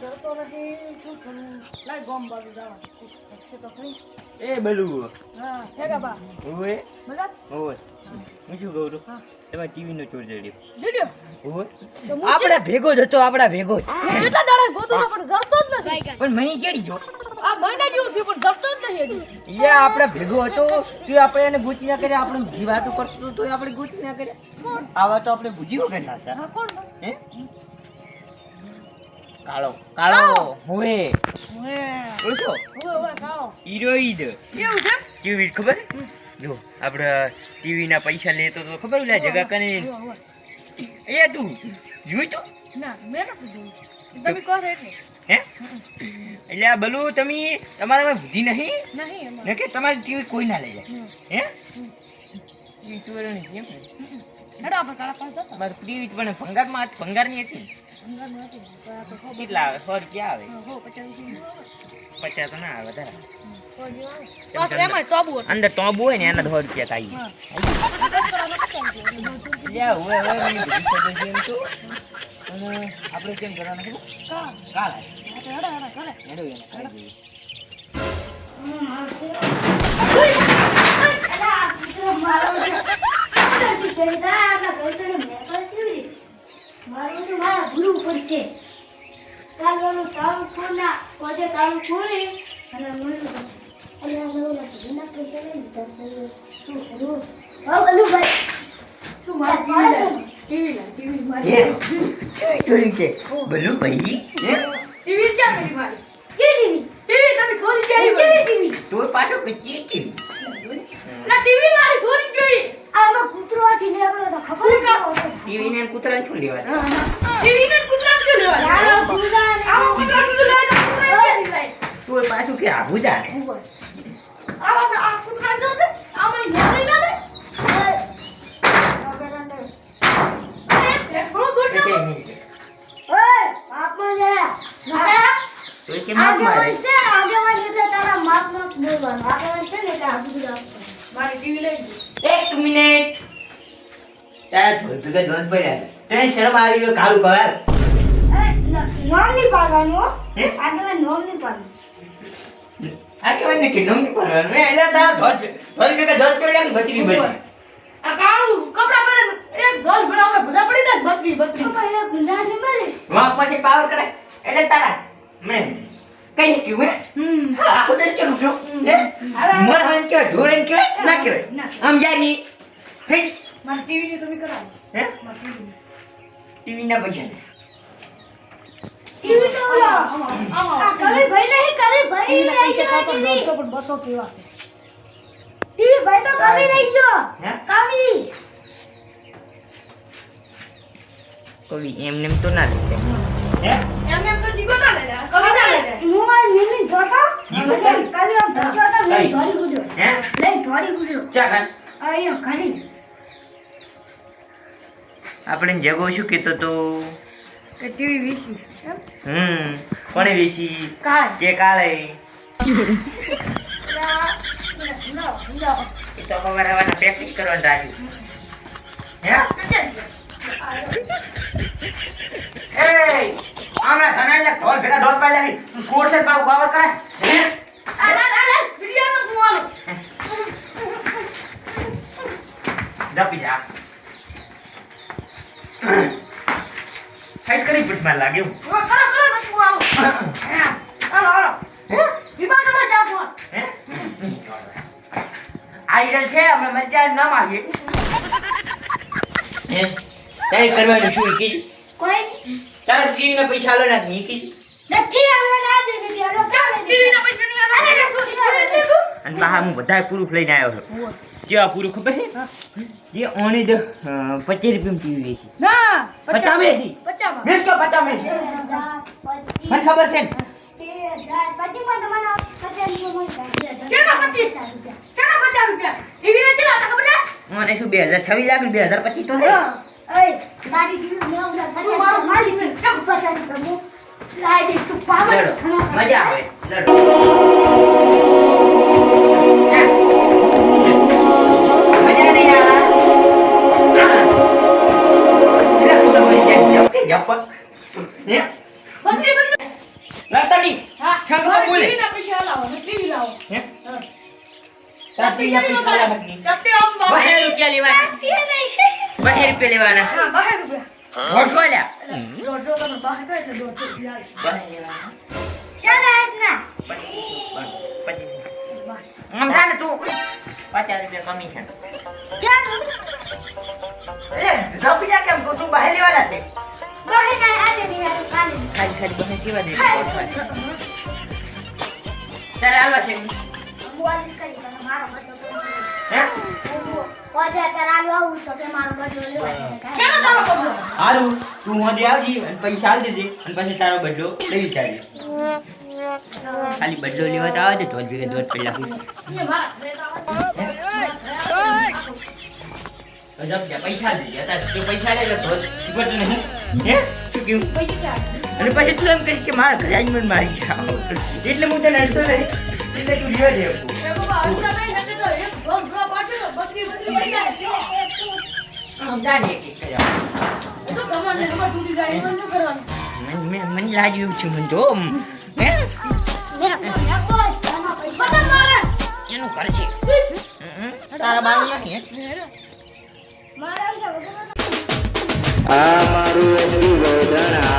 કરતો નથી શું કરું લાય ગોમ બાજુ જવા છે તો ખરી એ બલુ હા ઠેકા બા ઓય મજા ઓય હું શું કહું છું હા તમે ટીવી નો ચોર જડ્યો જુડ્યો ઓય તો હું આપણે ભેગો જ હતો આપડા ભેગો જ કેટલા દાડા ગોતો તો પણ જડતો જ નથી પણ મને ચડી ગયો આ મહિના જેવું થયું પણ જડતો જ નહીં હજી યા આપણે ભેગો હતો તું આપણે એને ગોતી ના કરે આપણે બીજી વાતો કરતો તો આપણે ગોતી ના કરે આવા તો આપણે બુજી વગર ના છે હા કોણ હે કાળો કાળો હોવે ઓએ ઓળખો ઓએ કાળો હીરોઈડ કેવું છે કેવી ખબર જો આપણે ટીવી ના પૈસા લેતો તો ખબર ઓલા જગા કને એ તું જોઈ તો ના મેં નથી જોયું તમે કહો છો એટલે હે એટલે આ બલુ તમે તમારામાં બુદ્ધિ નહીં નહીં એમાં ને કે તમારી ટીવી કોઈ ના લઈ જાય હમ. હે ઈ ચોરણી કેમ હેડો આપણે કાળા પાસ જતા મારી ટીવી પણ ભંગારની હતી અંગારમાં હતી તો આ તો ખબર કેટલા આવે 100 રૂપિયા આવે હો 50 રૂપિયા 50 તો ના આવે વધારે તો એમાં તોબુ હતું અંદર ટોબ હોય ને એના 100 રૂપિયા થાય હા લ્યા હોય હોય મને બધી ખબર છે એમ તો અને આપણે કેમ કરવાનું ખબર કાળા હેડો એને ખાઈ દઈએ ચોરી છે બલુ ભાઈ તો પાછો કચી ટીવી ટીવી ને કૂતરા શું લેવા તો પાછું કે આવું જાણે તો કેમ હાથ મારે મારી ટીવી લઈ એક મિનિટ તારા ધોઈ ભેગા દોન પડ્યા તને શરમ આવી ગયો કાળું કવાર હે આ કેવાય ને કે નમ પડવાનું મે એલા તારા ધોઈ ભેગા દોન પડ્યા કે બચરી બચી આ કાળું કપડા પહેરે એક ધોલ ભેળા આપણે બધા પડી જાય બકરી વાંક પછી પાવર કરે એટલે તારા મે કઈ ને ક્યું હે આખો દે ચલું જો હે મન હન કે ઢોરેન કે ના કે આમ જાની ફિટ મારી ટીવી ની તમે કરાવો હે મારી ટીવી ના પૈસા ને પણ બસો કેવા છે કોઈ એમને તો ના લે છે હે એમ તો દીકો ના લે કવિ ના લે ચા ખાન આપણે જગો શું કહેતો તો કે ટીવી વિશી કોણે વેચી કાળ કે કાળે ના એ તો ખબર હવાના પ્રેક્ટિસ કરવાનું રાખ્યું હે આમરા ધનાઈ લે ઢોલ ભેગા ઢોલ પાઈ લાગી તું સ્કોર સે પાવ પાવર કરે હે વિડિયો નો કુવાનો દપી જા સાઈડ કરી પટ માર લાગ્યો કરો નો કુવાનો હાલો વિમાનમાં જા ફોન હે આઈરન છે અમે મરજા નામ આવીએ હે તારે કરવાનું શું કી તારે ટીવી ના પૈસા આલો ના કી અને પાહા હું બધા પ્રૂફ લઈને આવ્યો છું કેવા પૂરું ખબર છે જે ઓની દ 25 રૂપિયા ટીવી વેચી ના 50 વેચી 50 મેં તો 50 વેચી મને ખબર છે ને કેના 50 રૂપિયા ટીવી ને ચલા તો ખબર મને શું 2026 લાખ 2025 તો છે લડો મજા આવે લડો મજા નહીં આવે એટલે તું તો મરી જાય જપ હે લાતાની હા ઠંગ તો બોલે ટીવી ના પૈસા લાવો ને ટીવી લાવો હે હા તાતી ના પૈસા લાવ હકની ચપટી આમ બાબા 2 રૂપિયા લેવાના 2 રૂપિયા લેવાના હા 12 રૂપિયા ઘોડસો લ્યા દોઢસો તમે બહાર કરે એટલે 200 રૂપિયા આવે. 2 લેવાના ચાલ આજ ના પછી આમ જાને તું 50 રૂપિયા કમિશન ક્યાં એ જપી જા કેમ તું બહાર લેવાના છે બહાર કાઈ આજે નહીં આવે કાલે ખાલી બહાર કેવા દે ચાલ આલવા છે મોવાલી કરી પણ મારો બટો હે ઓજે તારા આવું તો કે મારો બટો લેવા કેનો તારો બટો હારું તું હોદે આવજી અને પૈસા આલ દેજે અને પછી તારો બદલો લઈ જાજે ખાલી બદલો લેવા તો આવજે તો જ ભેગે દોઢ પેલા એ મારા જબ જા પૈસા દેજે અત્યારે તું પૈસા લે તો ખબર નહીં હે શું કહ્યું પૈસા અને પછી તું એમ કહીશ કે મારા ઘરે આવીને મને મારી જાઓ એટલે હું તને અડતો નહીં એટલે તું લેવા દે એ બાબા અડધા નહીં હશે તો એક ડ્રો પાડજો તો બકરી પડી જાય આમ જાને એક કર્યા તો તમારે નંબર તૂટી જાય એવું ન કરવાનું મને લાગ્યું છે મને તો હે એનું કરશે તારા બાનું નથી મારા આ મારું એસટી ગોધણા